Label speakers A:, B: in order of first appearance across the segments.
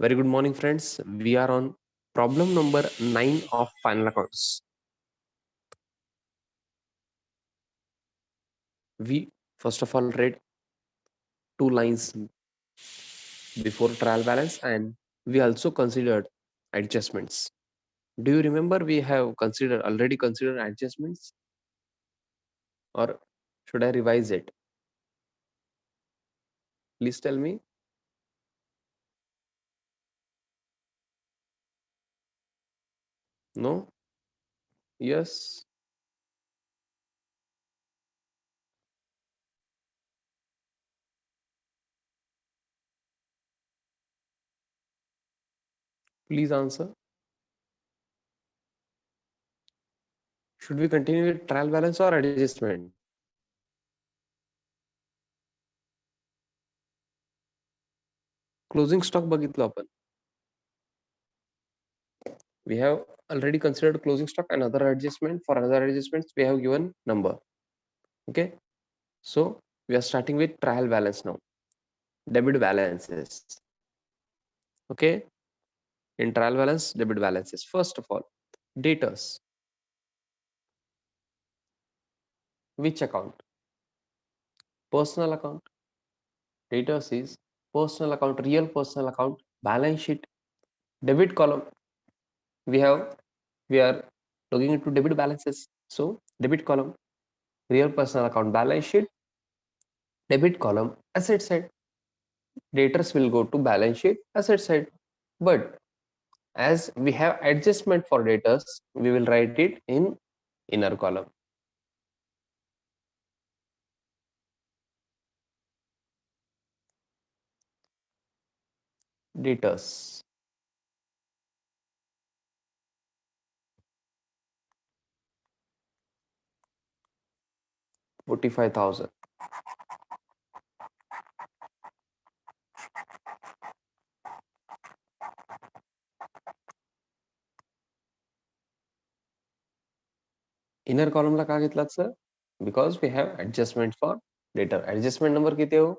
A: Very good morning, friends. We are on problem number 9 of final accounts. We first of all read two lines before trial balance and we also considered adjustments. Do you remember we have already considered adjustments, or should I revise it? Please tell me. No? Yes? Please answer. Should we continue with trial balance or adjustment? Closing stock बघितलं आपण. We have already considered closing stock and other adjustment. For other adjustments, we have given number. Okay, so we are starting with trial balance now. Debit balances. Okay, in trial balance, debit balances. First of all, debtors. Which account? Personal account. Debtors is personal account, real personal account, balance sheet, debit column. We are looking into debit balances. So debit column, real personal account, balance sheet, debit column, asset side. Debtors will go to balance sheet, asset side. But as we have adjustment for debtors, we will write it in inner column. Debtors. $45,000. Inner column ला का घेतलात sir? Because we have adjustment for debtor. Adjustment number किती हो?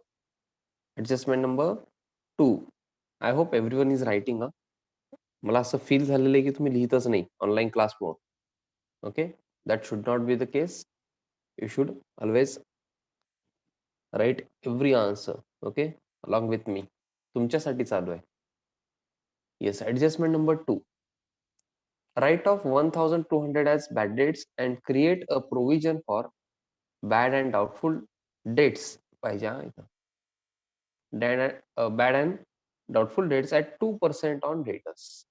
A: Adjustment number 2. I hope everyone is writing. मला असं feel झालेलं आहे की तुम्ही लिहितच नाही online क्लासमुळे. Okay, that should not be the case. You should always write every answer. Okay, along with me. तुमच्यासाठी चालू आहे. Yes, adjustment number 2. Write off 1,200 as bad debts and create a provision for bad and doubtful debts. पाहिजे हा इथं. Bad and doubtful debts at 2% on debtors.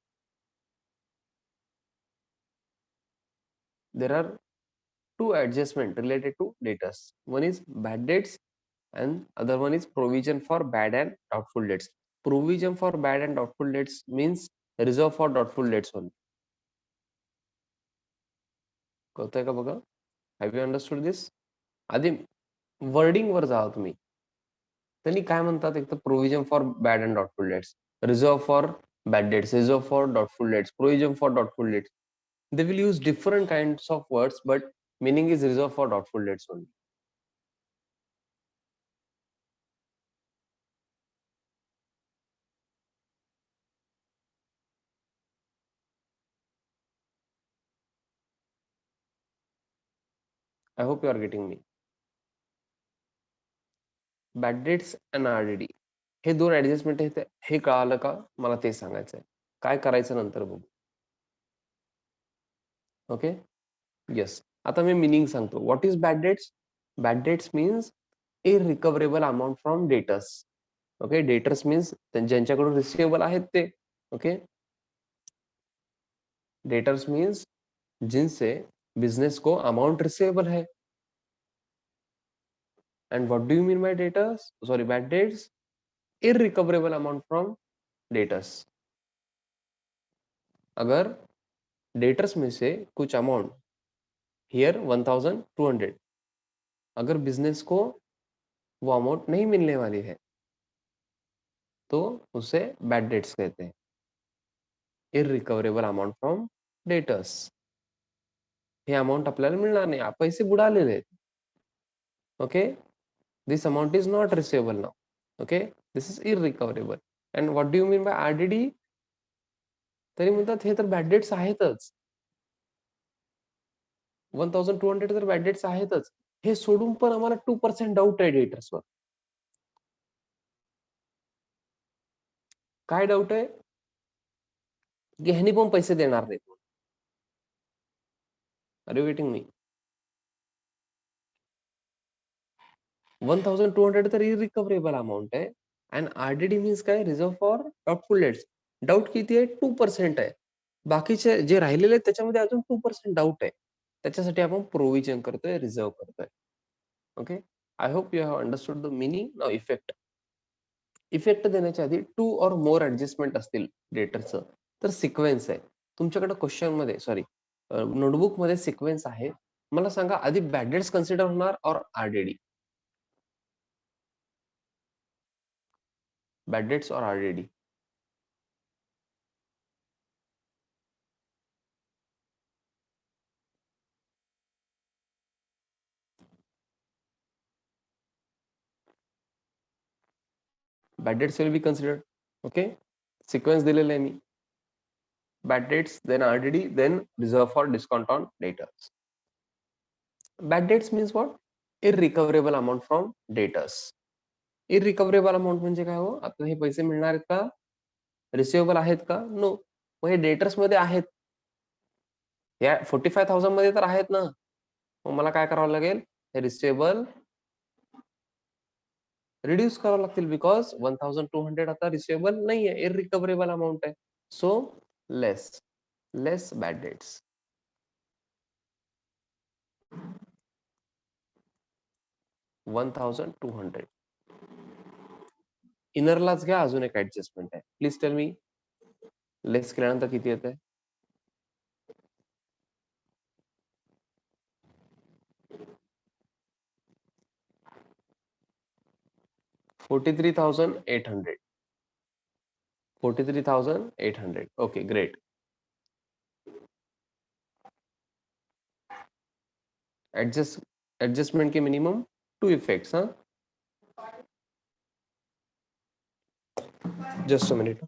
A: There are two adjustments related to debtors. One is bad debts and other one is provision for bad and doubtful debts. Provision for bad and doubtful debts means reserve for doubtful debts only. कळतंय का बघा? Have you understood this? आधी wording वर जावा तुम्ही. त्यांनी काय म्हणतात, एक तर provision for bad and doubtful debts, reserve for bad debts, reserve for doubtful debts, provision for doubtful debts. They will use different kinds of words, but meaning is reserved for doubtful debts only. I hope you are getting me. Bad debts and RDD हे दोन adjustment आहेत. हे कळालं का? मला ते सांगायचंय. काय करायचं नंतर बघू. Okay, yes. आता मी मिनिंग सांगतो. What is bad debts? Bad debts means irrecoverable amount from debtors. Okay, debtors means ज्यांच्याकडून रिसिवेबल आहेत ते. ओके, डेटर्स मीन्स जिनसे बिजनेस को अमाउंट रिसीवेबल है. And what do you mean by debtors? Sorry, bad debts, irrecoverable amount from debtors. अगर debtors में से कुछ अमाउंट, हियर 1,200, अगर बिजनेस को वो अमाउंट नहीं मिलने वाली है तो उसे बैड डेट्स कहते हैं. Irrecoverable amount from debtors. हे अमाउंट आपल्याला मिळणार नाही, पैसे बुडालेले आहेत. Okay, this amount is not receivable now. Okay, this is irrecoverable. And what do you mean bye RDD? तरी म्हणतात हे तर बॅड डेट्स आहेतच. 1200 तर बॅड डेट्स आहेतच. हे सोडून पण आम्हाला 2% डाऊट आहे डेटर्सवर. काय डाऊट आहे? की ह्यानी पण पैसे देणार नाहीत. आर यू गेटिंग मी? 1200 तर इरिकव्हरेबल अमाऊंट आहे. अँड आरडीडी मीन्स काय? Reserve for doubtful dates. Doubt किती आहे? 2% आहे. बाकीचे जे राहिलेले आहेत त्याच्यामध्ये अजून 2% डाऊट आहे. त्याच्यासाठी आपण प्रोव्हिजन करतोय, रिझर्व्ह करतोय. Okay. I hope you have understood the meaning. Now effect. Effect देण्याच्या आधी 2 ऑर मोर ऍडजस्टमेंट असतील डेटरचं तर सिक्वेन्स आहे. तुमच्याकडे क्वेश्चनमध्ये सॉरी नोटबुकमध्ये सिक्वेन्स आहे. मला सांगा आधी बॅड डेट्स कन्सिडर होणार और आरडीडी? बॅड डेट्स और RDD? Bad debts will be considered. Okay. Sequence दिलेलं आहे मी. Bad debts, then RDD, then reserve for discount on debtors. Bad debts means what? Irrecoverable amount from debtors. Irrecoverable amount म्हणजे काय हो? आता हे पैसे मिळणार आहेत का? रिसिवेबल आहेत का? नो. मग हे डेटर्स मध्ये आहेत. या 45,000 मध्ये तर आहेत ना. मग मला काय करावं लागेल? हे रिसिवेबल रिड्यूस करावं लागतील बिकॉज 1200 आता रिसिवेबल नाहीये, इरिकव्हरेबल अमाऊंट आहे. So less bad dates. $1,200. इनरलाच घ्या, अजून एक ऍडजस्टमेंट आहे. प्लीज टेल मी लेस केल्यानंतर किती येत आहे? 43,800. 43,800. Okay, great. एडजस्टमेंट के मिनिमम 2 इफेक्ट्स. हाँ, just a minute.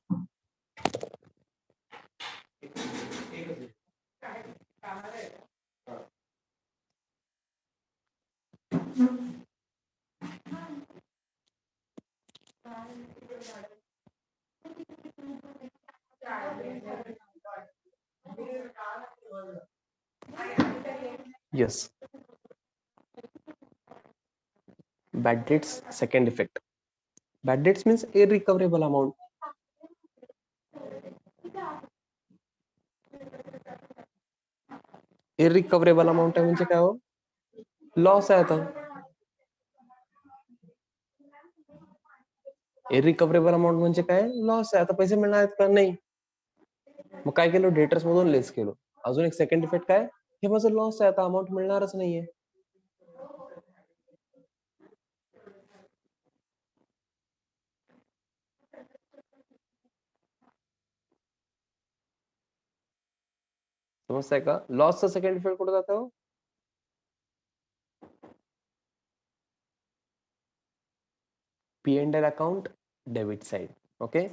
A: Yes. Bad debts, second effect. Bad debts means irrecoverable amount. Irrecoverable amount आहे म्हणजे काय हो? लॉस आहे आता. इरिकव्हरेबल अमाऊंट म्हणजे काय? लॉस आहे. आता पैसे मिळणार आहेत का? नाही. मग काय केलं? डेटर्स मधून लेस केलं. अजून एक सेकंड इफेक्ट काय? हे माझं लॉस आहे, आता अमाऊंट मिळणारच नाहीये. समजताय का? लॉसचा सेकंड इफेक्ट कुठे जातो? P&L account debit side. Okay.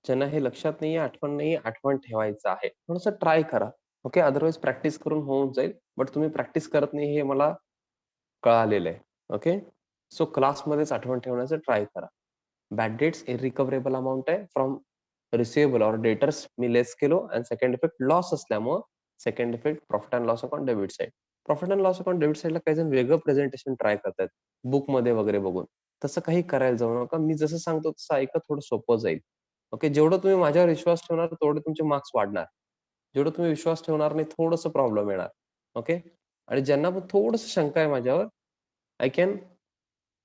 A: ज्यांना हे लक्षात नाहीये, आठवण नाहीये, आठवण ठेवायचं आहे. थोडंसं ट्राय करा. ओके. अदरवाईज प्रॅक्टिस करून होऊन जाईल. बट तुम्ही प्रॅक्टिस करत नाही हे मला कळालेलं आहे. ओके. सो क्लासमध्येच आठवण ठेवण्याचं ट्राय करा. बॅड डेट्स इरिकव्हरेबल अमाऊंट आहे फ्रॉम रिसिवेबल ऑर डेटर्स मी लेस केलो. अँड सेकंड इफेक्ट लॉस असल्यामुळं second effect profit and loss account debit side. Profit and loss account debit साइडला काही जण वेगळं प्रेझेंटेशन ट्राय करतात बुकमध्ये वगैरे बघून. तसं काही करायला जाऊ नका. मी जसं सांगतो तसं ऐका, थोडं सोपं जाईल. ओके. जेवढं तुम्ही माझ्यावर विश्वास ठेवणार तेवढे तुमचे मार्क्स वाढणार. जेवढं तुम्ही विश्वास ठेवणार नाही थोडंसं प्रॉब्लेम येणार. ओके. आणि ज्यांना पण थोडंसं शंका आहे माझ्यावर, I can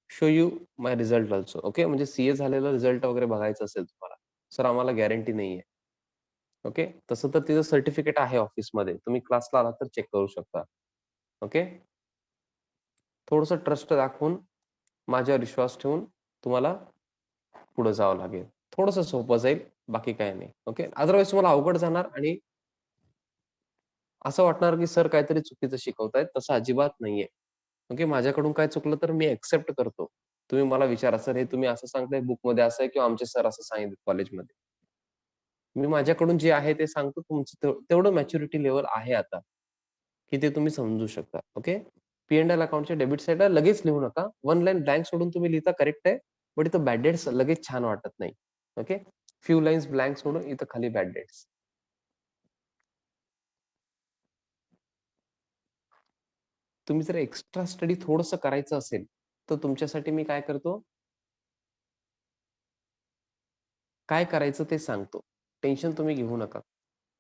A: show you my result also. Okay. म्हणजे सीए झालेला रिझल्ट वगैरे बघायचं असेल तुम्हाला, सर आम्हाला गॅरंटी नाहीये. ओके. तसं तर तिचं सर्टिफिकेट आहे ऑफिसमध्ये. तुम्ही क्लासला आलात तर चेक करू शकता. ओके. थोडंसं ट्रस्ट दाखवून, माझ्यावर विश्वास ठेवून तुम्हाला पुढे जावं लागेल. थोडंसं सोपं जाईल, बाकी काही नाही. ओके. अदरवाईज तुम्हाला अवघड जाणार आणि असं वाटणार की सर काहीतरी चुकीचं शिकवतायत. तसं अजिबात नाहीये. ओके. माझ्याकडून काय चुकलं तर मी एक्सेप्ट करतो. तुम्ही मला विचारा, "सर हे तुम्ही असं सांगताय बुकमध्ये असं आहे किंवा आमचे सर असं सांगितलं कॉलेजमध्ये." मी माझ्याकडून जे आहे ते सांगतो. तुमचं तेवढं मॅच्युरिटी लेव्हल आहे आता, की ते तुम्ही समजू शकता. ओके. P&L अकाउंटच्या डेबिट साइडला लगेच लिहू नका. वन लाईन ब्लँक सोडून तुम्ही लिहिता करेक्ट आहे. बट इथं बॅड डेट्स लगेच छान वाटत नाही. ओके. फ्यू लाईन्स ब्लँक सोडून इथं खाली बॅड डेट्स. तुम्ही जर एक्स्ट्रा स्टडी थोडंसं करायचं असेल, तर तुमच्यासाठी मी काय करतो, काय करायचं ते सांगतो. टेन्शन तुम्ही घेऊ नका.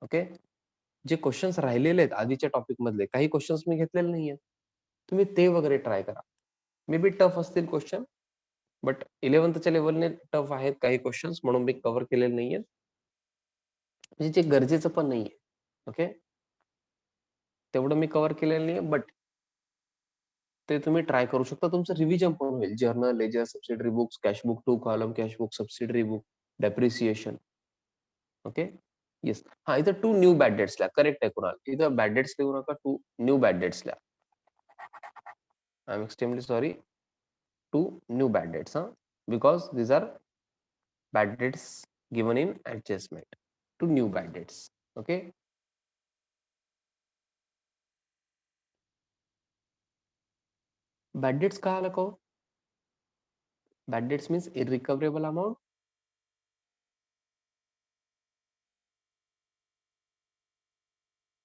A: ओके. जे क्वेशन्स राहिलेले आहेत आधीच्या टॉपिकमधले, काही क्वेशन्स मी घेतलेले नाहीयेत. तुम्ही ते वगैरे ट्राय करा. मे बी टफ असतील क्वेशन, बट 11thच्या लेव्हलने टफ आहेत काही क्वेशन्स म्हणून मी कव्हर केलेले नाहीयेत. म्हणजे जे गरजेचं पण नाहीये. ओके. तेवढं मी कव्हर केलेलं नाहीये, बट ते तुम्ही ट्राय करू शकता. तुमचं रिव्हिजन पण होईल. Journal, ledger, subsidiary books, cash book, 2 column cash book, subsidiary book, depreciation. Okay. Yes. हां, इथं 2 न्यू बॅड डेट्स लिहा. करेक्ट आहे कुणाल. इथं बॅड डेट्स लिहू नका. 2 न्यू बॅड डेट्स लिहा. I am extremely sorry. 2 new bad dates, because these are bad dates given in adjustment. 2 new bad dates. Okay. Bad dates का आला का हो? Bad dates means irrecoverable amount.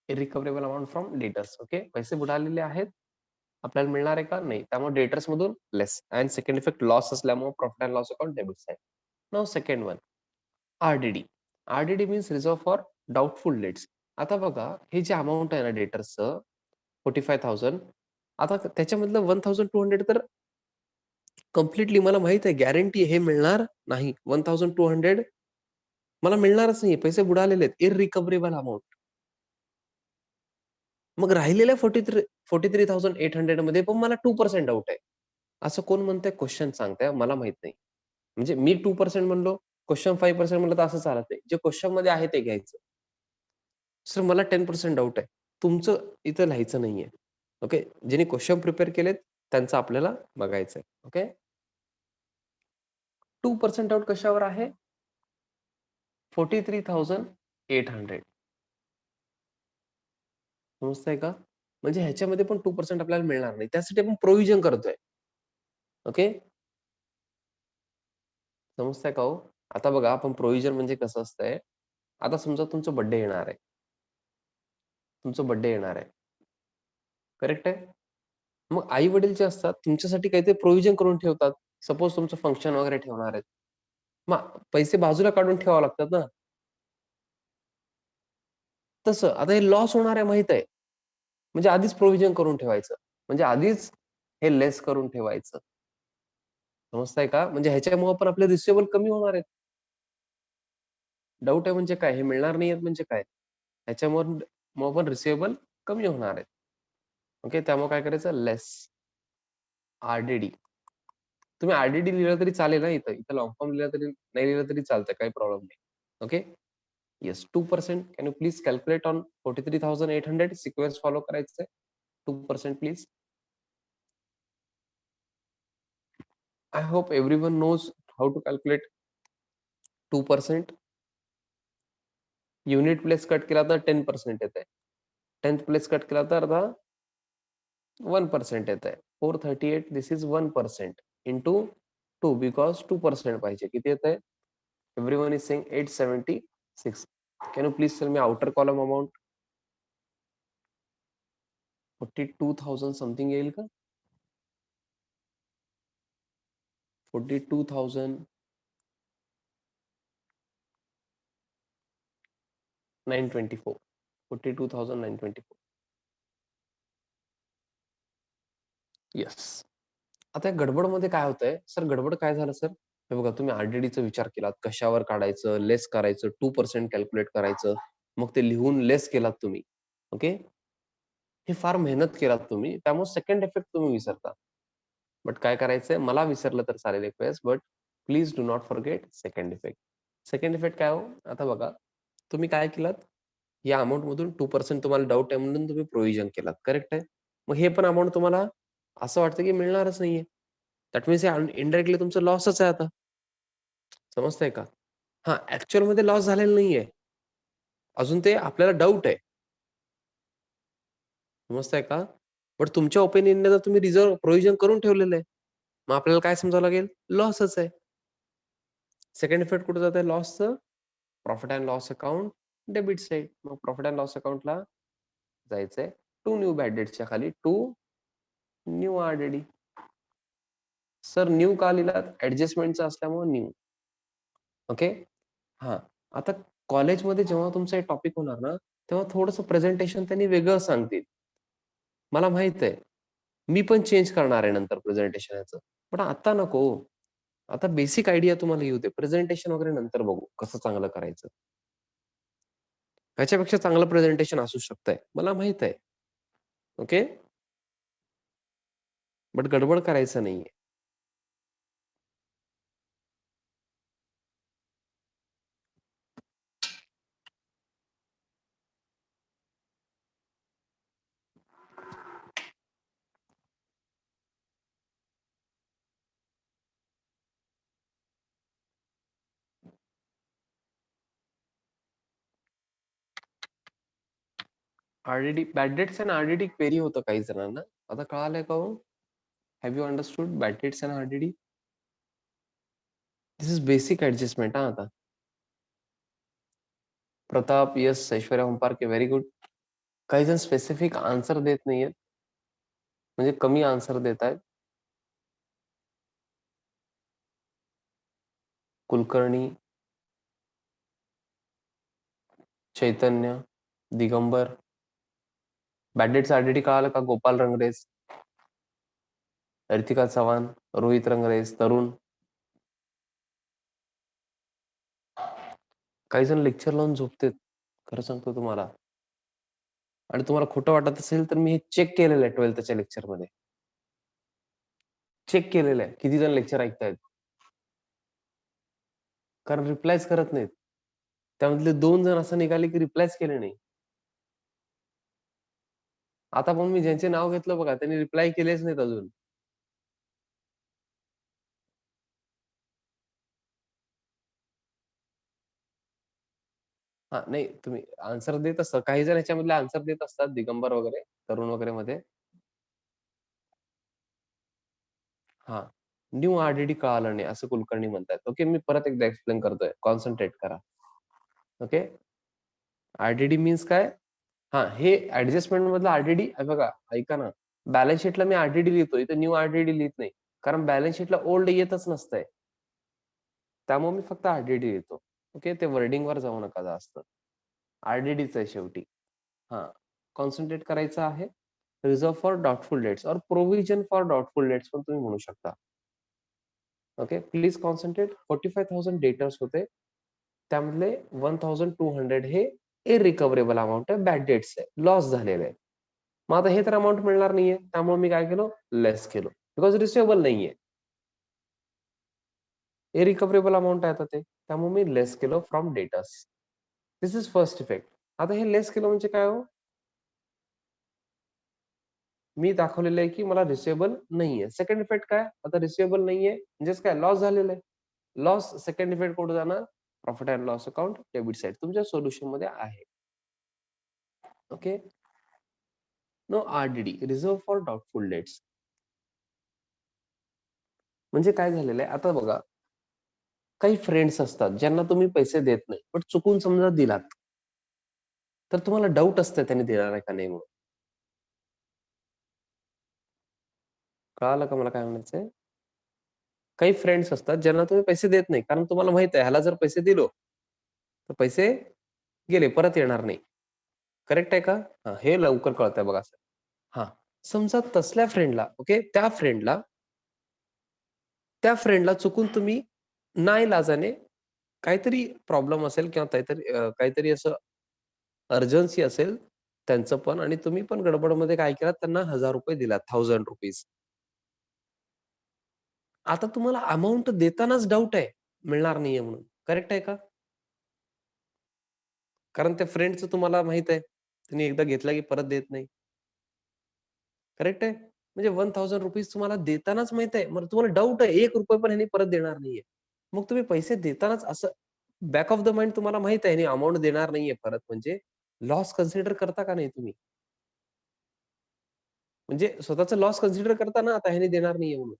A: Irrecoverable amount from debtors. Okay. पैसे बुडालेले आहेत. आपल्याला मिळणार आहे का? नाही. त्यामुळे डेटर्स मधून लेस अँड सेकंड इफेक्ट लॉस असल्यामुळे profit and loss account debit side. Now second one, RDD. RDD means reserve for doubtful dates. आता बघा, हे जे अमाउंट आहे ना डेटर्सचं 45,000, आता त्याच्यामधलं 1,200 तर कंप्लीटली मला माहित आहे, गॅरंटी हे मिळणार नाही. 1,200 मला मिळणारच नाहीये. पैसे बुडालेले आहेत. इररिकव्हरेबल अमाउंट. मग राहिलेल्या 43,800 मध्ये पण मला 2% डाउट आहे. असं कोण म्हणतंय क्वेशन सांगताय मला माहित नाही. म्हणजे मी 2% म्हणलो, क्वेशन 5% म्हणलं तर असं चालत नाही. जे क्वेशनमध्ये आहे ते घ्यायचं. सर मला 10% डाउट आहे. तुमचं इथं लिहायचं नाहीये. ओके. ज्यांनी क्वेशन प्रिपेअर केलेत त्यांचं आपल्याला बघायचंय. ओके. 2% डाउट कशावर आहे? 43,800. समजतंय का? म्हणजे ह्याच्यामध्ये पण 2% आपल्याला मिळणार नाही. त्यासाठी आपण प्रोव्हिजन करतोय. ओके. समजतंय का हो? आता बघा आपण प्रोव्हिजन म्हणजे कसं असतंय, आता समजा तुमचा बर्थडे येणार आहे. तुमचा बर्थडे येणार आहे. करेक्ट आहे? मग आई-वडील जे असतात तुमच्यासाठी काहीतरी प्रोव्हिजन करून ठेवतात. सपोज तुमचं फंक्शन वगैरे ठेवणार आहेत. मग पैसे बाजूला काढून ठेवावे लागतात ना. तसं आता हे लॉस होणार आहे माहीत आहे. म्हणजे आधीच प्रोव्हिजन करून ठेवायचं. म्हणजे आधीच हे लेस करून ठेवायचं. समजतंय का? म्हणजे ह्याच्यामुळे पण आपले रिसिव्हेबल कमी होणार आहेत. डाउट आहे म्हणजे काय? हे मिळणार नाहीयेत म्हणजे काय? ह्याच्यामुळे पण रिसिव्हेबल कमी होणार आहेत. ओके. त्यामुळे काय करायचं? लेस आर-डी-डी. तुम्ही आर-डी-डी लिहिलं तरी चालेल ना इथं. इथं लाँग फॉर्म लिहिला तरी नाही लिहिलं तरी चालतं. काही प्रॉब्लेम नाही. Okay. Yes. 2% can you please calculate on 43,800 sequence follow करायचंय. 2% please. I hope everyone knows how to calculate 2%. Unit place cut केला तर 10% येतंय. 10th प्लेस कट केला तर आता 1% येतंय. 438 दिस इज 1% इंटू 2 बिकॉज 2% पाहिजे. किती येतंय? Everyone is saying 876. Can you please tell me outer column amount? 42,000 something येईल का? 42,924. 42,924. येस. आता या गडबडमध्ये काय होतंय, सर गडबड काय झालं सर? हे बघा तुम्ही आर-डी-डीचा विचार केलात. कशावर काढायचं, लेस करायचं, 2% कॅल्क्युलेट करायचं. मग ते लिहून लेस केलात तुम्ही. ओके. हे फार मेहनत केलात तुम्ही. त्यामुळे सेकंड इफेक्ट तुम्ही विसरता. बट काय करायचंय, मला विसरलं तर चालेल एक वेळेस, but please do not forget second effect. Second effect काय हो? आता बघा, तुम्ही काय केलात, या अमाउंटमधून 2% तुम्हाला डाउट आहे म्हणून तुम्ही प्रोव्हिजन केलात. करेक्ट आहे? मग हे पण अमाउंट तुम्हाला असं वाटतं की मिळणारच नाहीये. दॅट मीन्स हे इनडायरेक्टली तुमचं लॉसच आहे आता. समजतंय का? हां, ॲक्चुअलमध्ये लॉस झालेला नाहीये. अजून ते आपल्याला डाउट आहे. समजतंय का? बट तुमच्या ओपिनियनने जर तुम्ही रिझर्व्ह प्रोव्हिजन करून ठेवलेलं आहे. मग आपल्याला काय समजावं लागेल? लॉसच आहे. सेकंड इफेक्ट कुठे जातंय लॉसचं? Profit and loss account debit side. मग प्रॉफिट अँड लॉस अकाउंटला जायचंय टू न्यू बॅड डेट्सच्या खाली to new RDD. Sir new का लिहिलात? ॲडजस्टमेंटचं असल्यामुळे न्यू. ओके? हां. आता कॉलेजमध्ये जेव्हा तुमचा एक टॉपिक होणार ना, तेव्हा थोडंसं प्रेझेंटेशन त्यांनी वेगळं सांगतील. मला माहीत आहे. मी पण चेंज करणार आहे नंतर प्रेझेंटेशन याचं. पण आता नको. आता बेसिक आयडिया तुम्हाला येऊ दे. प्रेझेंटेशन वगैरे नंतर बघू कसं चांगलं करायचं. ह्याच्यापेक्षा चांगलं प्रेझेंटेशन असू शकतंय. मला माहीत आहे. ओके? बट गडबड करायचं नाहीये. आर-डी-डी बॅड डेट्स आणि आर-डी-डी क्वेरी होतं काही जणांना. आता कळालंय का हो? Have you understood bad debts and RDD? This is basic adjustment हां आता. Pratap, yes, Aishwarya Homparke very good. काही जण स्पेसिफिक आन्सर देत नाहीयेत. म्हणजे कमी आन्सर देतायत. Kulkarni, Chaitanya, Digambar. Bad debts RDD कळालं का? गोपाल रंगरेज, रितिका चव्हाण, रोहित रंगरेज, तरुण. काही जण लेक्चर लावून झोपतेत. खरं सांगतो तुम्हाला. आणि तुम्हाला खोटं वाटत असेल तर मी हे चेक केलेलं आहे 12thच्या लेक्चरमध्ये. चेक केलेलं आहे. किती जण लेक्चर ऐकतायत. कारण रिप्लायच करत नाहीत. त्यामधले 2 जण असं निघाले की रिप्लायच केले नाही. आता पण मी ज्यांचे नाव घेतलं बघा, त्यांनी रिप्लाय केलेच नाहीत अजून. हां, नाही तुम्ही आन्सर देत असता. काही जण ह्याच्यामधले आन्सर देत असतात, दिगंबर वगैरे, तरुण वगैरेमध्ये. हां. न्यू आर-डी-डी कळालं नाही असं कुलकर्णी म्हणतायत. ओके, मी परत एकदा एक्सप्लेन करतोय. कॉन्सन्ट्रेट करा. ओके. आर-डी-डी मीन्स काय? हां, हे ॲडजस्टमेंटमधलं आर-डी-डी बघा, ऐका ना. बॅलन्स शीटला मी आर-डी-डी लिहितो. इथे न्यू आर-डी-डी लिहित नाही. कारण बॅलन्स शीटला ओल्ड येतच नसतंय. त्यामुळे मी फक्त आर-डी-डी लिहितो. ओके, ते वर्डिंगवर जाऊ नका जास्त. आर-डी-डीच आहे शेवटी. हां, कॉन्सन्ट्रेट करायचं आहे. रिझर्व्ह फॉर डाउटफुल डेट्स और प्रोव्हिजन फॉर डाउटफुल डेट्स पण तुम्ही म्हणू शकता. Okay, please concentrate. 45,000 डेटर्स होते. त्यामधले 1,200 हे इरिकव्हरेबल अमाउंट आहे, बॅड डेट्स आहे, लॉस झालेलं आहे. मग आता हे तर अमाउंट मिळणार नाहीये. त्यामुळे मी काय केलं? लेस केलं. बिकॉज रिसिव्हेबल नाहीये. इरिकव्हरेबल अमाउंट आहे आता ते. त्यामुळे मी लेस केलं from debtors. This is first effect. आता हे लेस केलं म्हणजे काय हो? मी दाखवलेलं आहे की मला रिसिव्हेबल नाहीये. सेकंड इफेक्ट काय? आता रिसिव्हेबल नाहीये म्हणजेच काय? लॉस झालेलं आहे. लॉस सेकंड इफेक्ट कुठे जाणार? Profit and loss account debit side तुमच्या सोल्युशनमध्ये आहे. Okay. No RDD reserve for doubtful debts. म्हणजे काय झालेलं आहे, आता बघा, काही फ्रेंड्स असतात ज्यांना तुम्ही पैसे देत नाही. पण चुकून समजा दिलात, तर तुम्हाला डाउट असतं त्यांनी देणार आहे का नाही म्हणून. कळालं का मला काय म्हणायचंय? काही फ्रेंड्स असतात ज्यांना तुम्ही पैसे देत नाही. कारण तुम्हाला माहित आहे ह्याला जर पैसे दिलो, तर पैसे गेले, परत येणार नाही. करेक्ट आहे का? हां, हे लवकर कळतंय बघा सर. हां, समजा तसल्या फ्रेंडला ओके, त्या फ्रेंडला चुकून तुम्ही नाईलाजाने काहीतरी प्रॉब्लेम असेल किंवा काहीतरी असं अर्जन्सी असेल त्यांचं पण आणि तुम्ही पण गडबडमध्ये काय केलात त्यांना ₹1000 दिलात, ₹1000. आता तुम्हाला अमाउंट देतानाच डाउट आहे, मिळणार नाहीये म्हणून. करेक्ट आहे का? कारण त्या फ्रेंडचं तुम्हाला माहीत आहे, त्यांनी एकदा घेतला की परत देत नाही. करेक्ट आहे? म्हणजे 1000 रुपीज तुम्हाला देतानाच माहित आहे. मग तुम्हाला डाऊट आहे ₹1 पण ह्याने परत देणार नाहीये. मग तुम्ही पैसे देतानाच असं बॅक ऑफ द माइंड तुम्हाला माहित आहे ह्याने अमाउंट देणार नाहीये परत म्हणजे लॉस कन्सिडर करता का नाही तुम्ही? म्हणजे स्वतःचा लॉस कन्सिडर करता ना आता ह्याने देणार नाहीये म्हणून.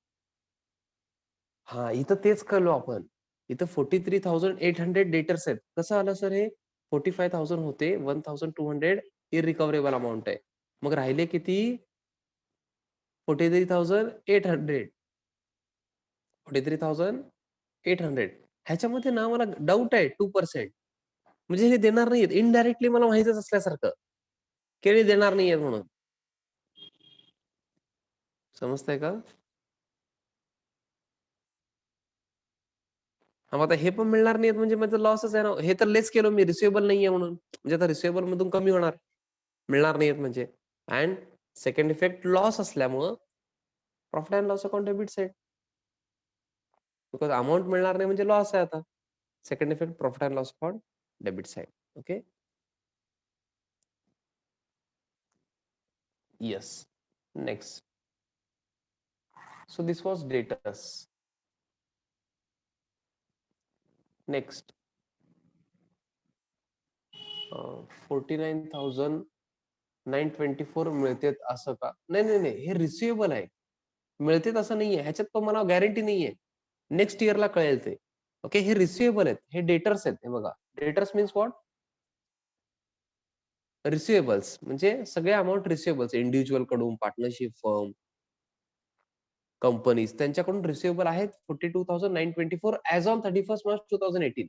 A: हां, इथं तेच कळलो आपण. इथं 43,800 डेटर्स आहेत. कसं आलं सर हे? 45,000 होते. 1,200 इर्रिकव्हरेबल अमाउंट आहे. मग राहिले किती? 43,800. 43,800 ह्याच्यामध्ये ना मला डाउट आहे 2% म्हणजे हे देणार नाहीयेत. इनडायरेक्टली मला माहीतच असल्यासारखं, की हे देणार नाहीयेत म्हणून. समजतंय का? हां, मग आता हे पण मिळणार नाहीयेत म्हणजे माझं लॉसच आहे ना. हे तर लेस केलं मी रिसिव्हेबल नाहीये म्हणून. म्हणजे आता रिसिव्हेबल मधून कमी होणार. मिळणार नाहीयेत म्हणजे. अँड सेकंड इफेक्ट लॉस असल्यामुळं profit and loss account debit side. Because amount मिळणार नाही म्हणजे लॉस आहे आता. Second effect profit and loss account debit side. Okay. Yes. Next. So this was debtors. Next. 49,924 मिळतेत असं का? नाही, नाही, नाही. हे रिसिव्हेबल आहे. मिळतेत असं नाहीये. ह्याच्यात पण मला गॅरंटी नाहीये. नेक्स्ट इयरला कळेल ते. ओके. हे रिसिव्हेबल आहेत. हे डेटर्स आहेत. हे बघा. Debtors means what? रिसिव्हेबल्स म्हणजे सगळे अमाउंट रिसिव्हेबल्स इंडिव्हिज्युअल कडून, पार्टनरशिप फर्म, कंपनीज त्यांच्याकडून रिसिव्हेबल आहेत 42,924 ॲज ऑन 31 मार्च 2018.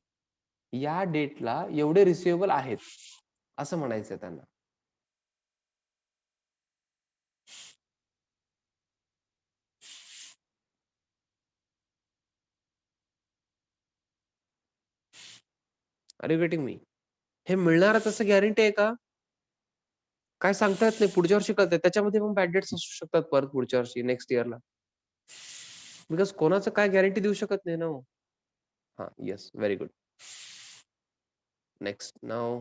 A: या डेटला एवढे रिसिव्हेबल आहेत, असं म्हणायचंय त्यांना. Are you getting me? हे मिळणारच असं गॅरंटी आहे का? काय सांगता येत नाही. पुढच्या वर्षी कळतंय. त्याच्यामध्ये पण बॅड डेट्स असू शकतात परत पुढच्या वर्षी, नेक्स्ट इयरला. बिकॉज कोणाचं काय गॅरंटी देऊ शकत नाही ना हो. हां, yes. Very good. Next now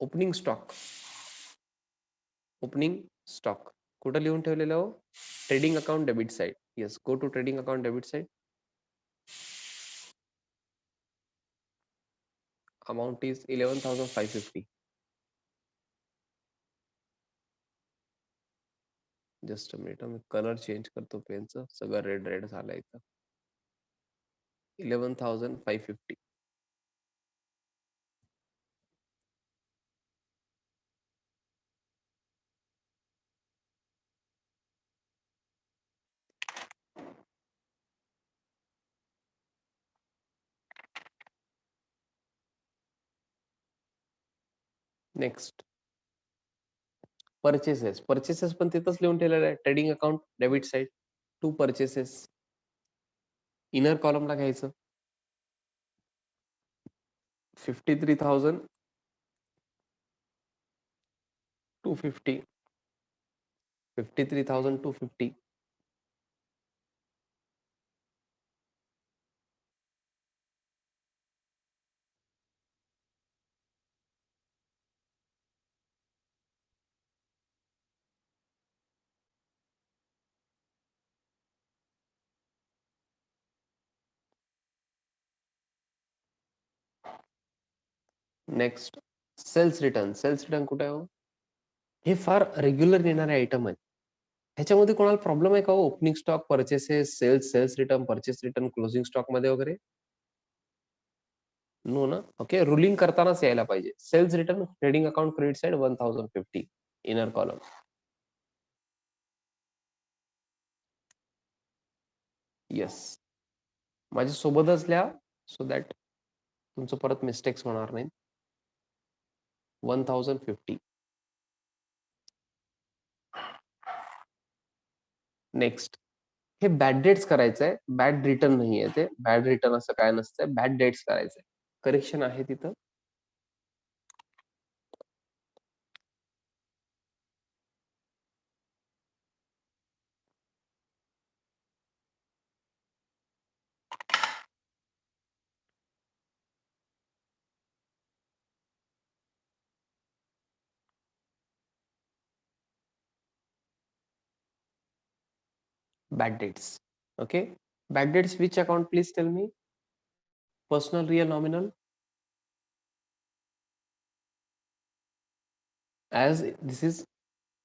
A: opening stock. Opening stock. कुठं लिहून ठेवलेलं हो? Trading account debit side. Yes. Go to trading account debit side. Amount is 11,550. Just a minute मी कलर चेंज करतो पेनचं. सगळं रेड रेड झालंय इथं. 11,550. Next purchases. पर्चेसेस पण तिथंच लिहून ठेवलेलं आहे. Trading account debit side. To purchases. Inner कॉलमला घ्यायचं. 53,250. 53,250. Next sales return. Sales return कुठे आहे हो? हे फार रेग्युलर येणारे आयटम आहेत. ह्याच्यामध्ये कोणाला प्रॉब्लेम आहे का हो? Opening stock, purchases, sales, sales return, purchase return, closing स्टॉकमध्ये वगैरे? नो ना? ओके. रुलिंग करतानाच यायला पाहिजे. Sales return, trading account credit side 1050 inner column. Yes. माझ्या सोबतच लिहा सो दॅट तुमचं परत मिस्टेक्स होणार नाहीत. 1050. नेक्स्ट हे बॅड डेट्स करायचंय. बॅड रिटर्न नाहीये ते. बॅड रिटर्न असं काय नसतंय. बॅड डेट्स करायचंय. करेक्शन आहे तिथं. bad debts. Okay, bad debts, which account, please tell me? Personal, real, nominal? As this is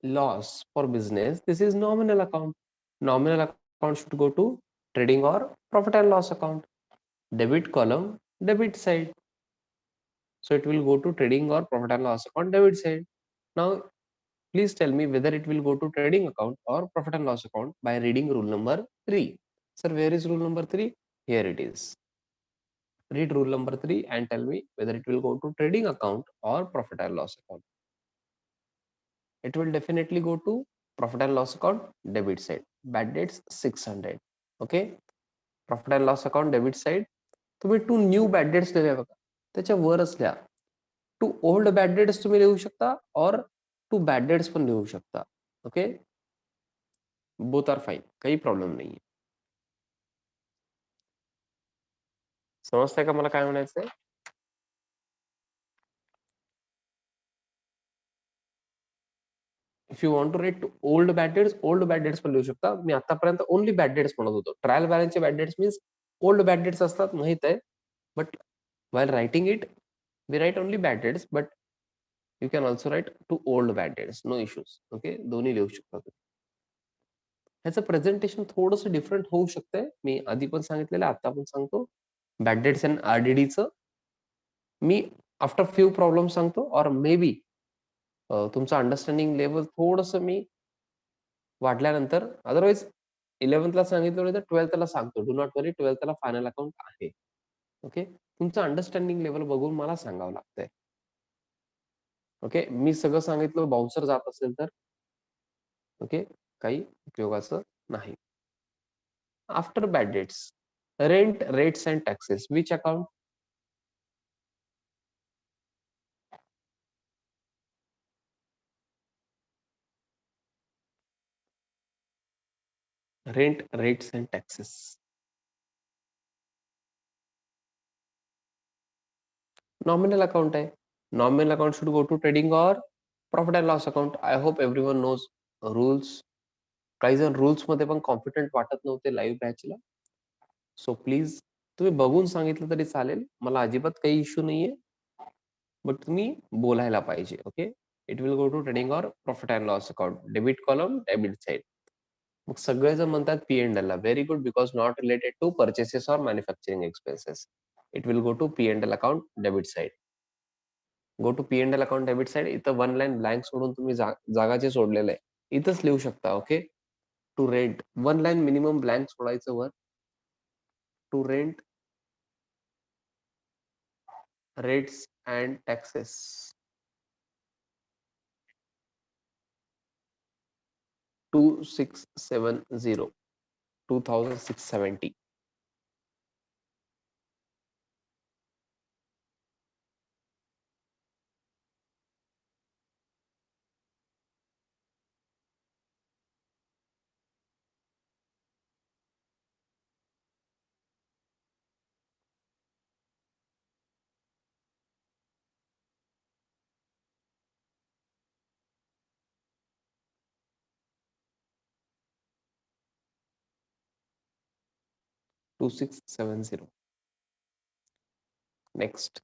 A: loss for business, this is nominal account. Nominal account should go to trading or profit and loss account. Debit column, debit side. So it will go to trading or profit and loss account, debit side. Now, please tell me whether it will go to trading account or profit and loss account by reading rule number 3. Sir, where is rule number 3? Here it is. Read rule number 3 and tell me whether it will go to trading account or profit and loss account. It will definitely go to profit and loss account, debit side. Bad debts 600. Okay, profit and loss account, debit side. तुम्ही to new bad dates लिहिल्या बघा, त्याच्या वरच लिहा. To old bad dates तुम्ही लिहू शकता और टू बॅड डेट्स पण लिहू शकता. ओके, बोथ आर फाईन, काही प्रॉब्लेम नाहीये. समजतंय का मला काय म्हणायचंय? If you want to write two old bad debts पण लिहू शकता. मी आतापर्यंत ओनली बॅड डेट्स म्हणत होतो. ट्रायल बॅलन्सचे bad debts means old bad debts असतात, माहित आहे. But while writing it, we write only bad debts, but you can also write to old bad debts, no issues. Okay, दोन्ही लिहू शकता तुम्ही. ह्याचं प्रेझेंटेशन थोडंसं डिफरंट होऊ शकतंय. मी आधी पण सांगितलेलं, आता पण सांगतो. बॅड डेट्स अँड आरडीडीचं मी आफ्टर फ्यू प्रॉब्लेम सांगतो, और मे बी तुमचं अंडरस्टँडिंग लेवल थोडंसं मी वाढल्यानंतर, अदरवाईज 11th सांगितलं तर 12th सांगतो. Do not worry, 12th final account आहे. ओके, तुमचं अंडरस्टँडिंग लेवल बघून मला सांगावं लागतंय. ओके, मी सगळं सांगितलं बाउन्सर जात असेल तर ओके, काही उपयोगाचं नाही. After bad debts, rent, rates and taxes, which account? Rent, rates and taxes. Nominal account आहे. Nominal account should go to trading और profit and loss account. I hope everyone knows rules. काही जण rules मध्ये पण confident वाटत नव्हते live बॅचला. So please तुम्ही बघून सांगितलं तरी चालेल, मला अजिबात काही इश्यू नाहीये. बट तुम्ही बोलायला पाहिजे. Okay, it will go to trading और profit and loss account, debit column, debit side. मग सगळेजण म्हणतात P&L ला. Very good, because not related to purchases और manufacturing expenses. It will go to P&L account, debit side. Go to P&L account, debit side. इथं one line blank सोडून तुम्ही जागाचे सोडलेलं आहे, इथंच लिहू शकता. Okay, to rent, one line minimum blank सोडायचं वर. To rent, rates and taxes. 2670, 2670. Next,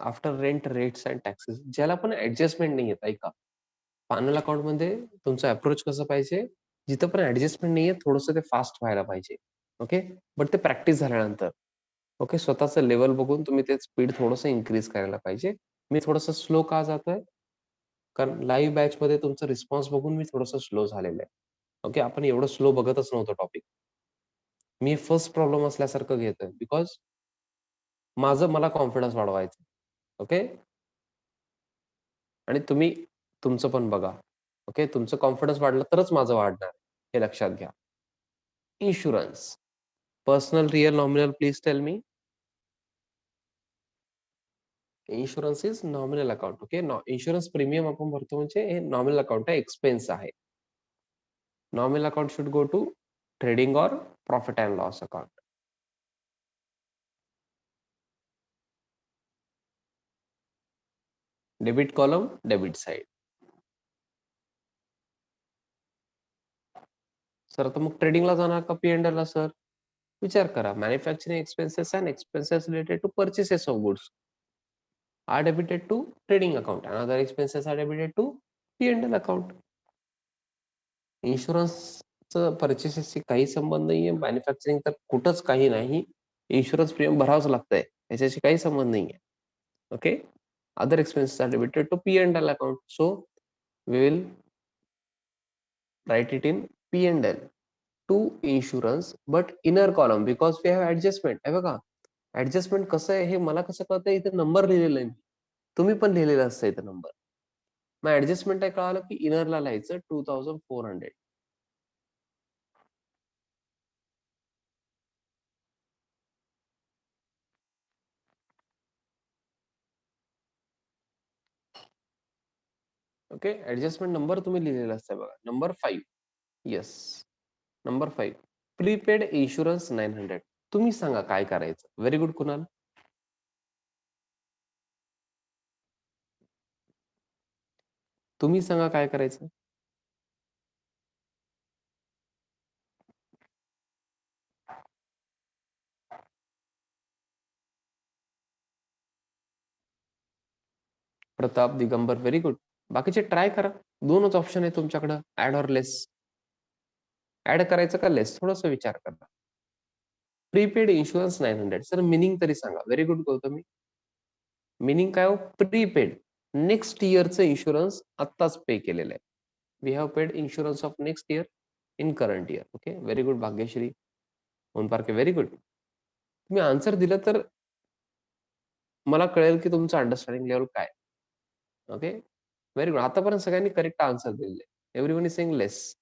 A: after rent, rates and taxes, ज्याला पण ऍडजस्टमेंट नाही येत. ऐका, फायनल अकाउंट मध्ये तुमचं अप्रोच कसं पाहिजे, जिथं पण ऍडजस्टमेंट नाहीये थोडंसं ते फास्ट व्हायला पाहिजे. ओके, बट ते प्रॅक्टिस झाल्यानंतर. ओके, स्वतःचं लेवल बघून तुम्ही ते स्पीड थोडंसं इन्क्रीज करायला पाहिजे. मी थोडंसं स्लो का जातोय, कारण लाईव्ह बॅच मध्ये तुमचा रिस्पॉन्स बघून मी थोडंसं स्लो झालेलं आहे. ओके, आपण एवढं स्लो बघतच नव्हतं टॉपिक. मी फर्स्ट प्रॉब्लेम असल्यासारखं घेतोय, बिकॉज मला कॉन्फिडन्स वाढवायचं. ओके, आणि तुम्ही तुमचं पण बघा. ओके, तुमचं कॉन्फिडन्स वाढलं तरच माझं वाढणार, हे लक्षात घ्या. Insurance, personal, real, nominal, please tell me. Insurance is nominal account. Okay, insurance premium आपण भरतो म्हणजे हे नॉमिनल अकाउंट आहे, एक्सपेन्स आहे. Nominal account should go to trading और profit and loss account. Debit column, debit side. Sir आता मग ट्रेडिंगला जाणार का P&L ला सर? विचार करा. Manufacturing expenses and expenses related to purchases of goods are debited to trading account and other expenses are debited to P&L account. इन्शुरन्सचं पर्चेसेसशी काही संबंध नाहीये. मॅन्युफॅक्चरिंग तर कुठंच काही नाही. इन्शुरन्स प्रीमियम भरावंच लागतंय. याच्याशी काही संबंध नाहीये. Okay? Other expenses are debited to P&L account. So we will write it in P&L to insurance but inner column because we have adjustment. हे बघा, ऍडजस्टमेंट कसं आहे हे मला कसं कळतंय, इथे नंबर लिहिलेला आहे. तुम्ही पण लिहिलेला असतं इथे नंबर. मग ऍडजस्टमेंट आहे कळालं की इनरला लिहायचं 2400. ओके, ऍडजस्टमेंट नंबर तुम्ही लिहिलेला असतं बघा. Number 5. Yes, number 5. Prepaid insurance 900. तुम्ही सांगा काय करायचं. Very good Kunal. तुम्ही सांगा काय करायचं. Pratap, Digambar, very good. बाकीचे ट्राय करा. दोनच ऑप्शन आहे तुमच्याकडे, ऍड ऑर लेस. ऍड करायचं का लेस, थोडस विचार करा. Prepaid insurance 900. सर मिनिंग तरी सांगा. Very good Gautami. मिनिंग काय हो? प्रीपेड, नेक्स्ट इयरचं इन्शुरन्स आत्ताच पे केलेलं आहे. We have paid insurance of next year in current year. Okay, very good Bhagyashree, Omparke, very good. तुम्ही आन्सर दिलं तर मला कळेल की तुमचं अंडरस्टँडिंग लेवल काय. ओके, व्हेरी गुड. आतापर्यंत सगळ्यांनी करेक्ट आन्सर दिलेले. Everyone is saying less.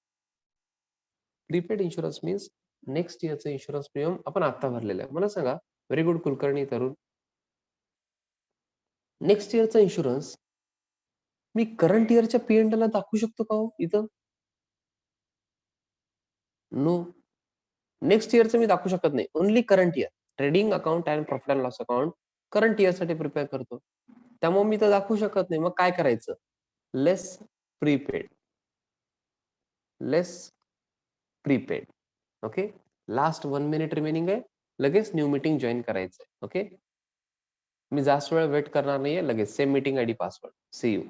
A: Prepaid insurance means next इयरचं इन्शुरन्स प्रीमियम आपण आता भरलेलं आहे. मला सांगा, व्हेरी गुड कुलकर्णी तरुण, नेक्स्ट इयरचा इन्शुरन्स मी करंट इयरच्या P&L ला दाखवू शकतो का हो इथं? नो. नेक्स्ट इयरचं मी दाखवू शकत नाही. Only current year. Trading account and profit and loss account current इयरसाठी प्रिपेअर करतो. त्यामुळे मी तर दाखवू शकत नाही. मग काय करायचं? Less prepaid. Less prepaid. Okay, last 1 minute remaining आहे. लगेच न्यू मीटिंग जॉईन करायचंय. ओके, मी जास्त वेळ वेट करणार नाहीये. लगेच same meeting ID password. See you.